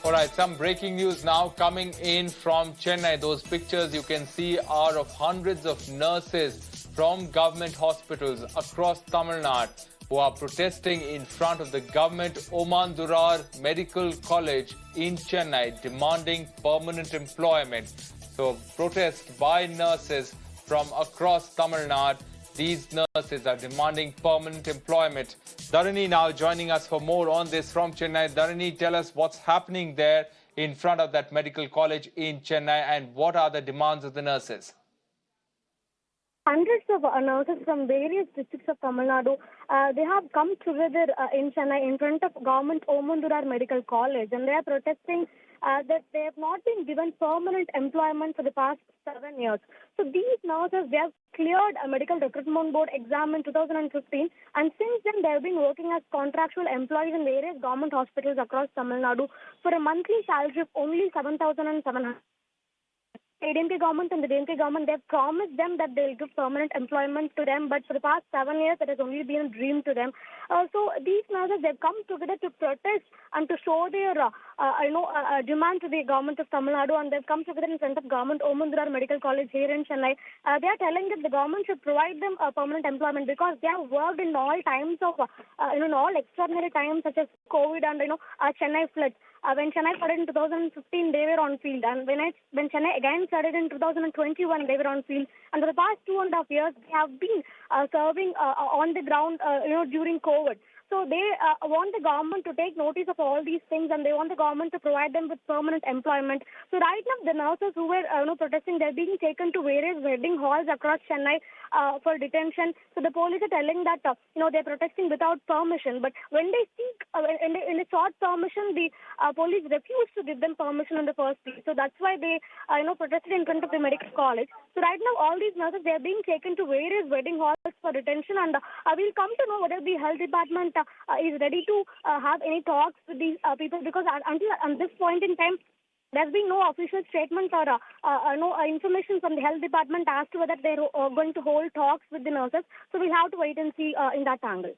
All right, some breaking news now coming in from Chennai. Those pictures you can see are of hundreds of nurses from government hospitals across Tamil Nadu who are protesting in front of the government Omandurar Medical College in Chennai, demanding permanent employment. So, protest by nurses from across Tamil Nadu. These nurses are demanding permanent employment. Dharani now joining us for more on this from Chennai. Dharani, tell us what's happening there in front of that medical college in Chennai and what are the demands of the nurses? Hundreds of nurses from various districts of Tamil Nadu, they have come together in Chennai in front of government Omandurar Medical College, and they are protesting that they have not been given permanent employment for the past 7 years. So these nurses, they have cleared a medical recruitment board exam in 2015, and since then they have been working as contractual employees in various government hospitals across Tamil Nadu for a monthly salary of only 7,700. ADMK government and the DMK government, they have promised them that they will give permanent employment to them, but for the past 7 years, it has only been a dream to them. So these nurses, they've come together to protest and to show their, demand to the government of Tamil Nadu, and they've come together in front of government Omandurar Medical College here in Chennai. They are telling that the government should provide them permanent employment because they have worked in all times of, in all extraordinary times such as COVID and, Chennai floods. When Chennai started in 2015, they were on field. And when Chennai again started in 2021, they were on field. And for the past 2.5 years, they have been serving on the ground, during COVID. So they want the government to take notice of all these things, and they want the government to provide them with permanent employment. So right now, the nurses who were protesting, they're being taken to various wedding halls across Chennai for detention. So the police are telling that they're protesting without permission. But when they seek, when they sought permission, the police refused to give them permission in the first place. So that's why they protested in front of the medical college. So right now, all these nurses, they're being taken to various wedding halls for detention, and we'll come to know whether the health department is ready to have any talks with these people, because until this point in time, there's been no official statement or no information from the health department as to whether they're going to hold talks with the nurses. So we'll have to wait and see in that angle.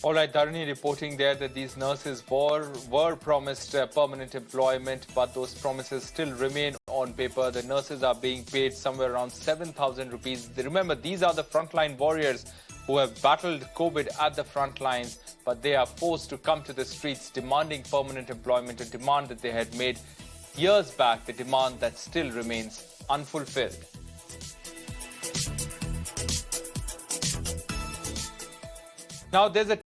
All right, Dharani reporting there that these nurses were promised permanent employment, but those promises still remain on paper. The nurses are being paid somewhere around 7,000 rupees. Remember, these are the frontline warriors who have battled COVID at the front lines, but they are forced to come to the streets demanding permanent employment, a demand that they had made years back, the demand that still remains unfulfilled. Now, there's a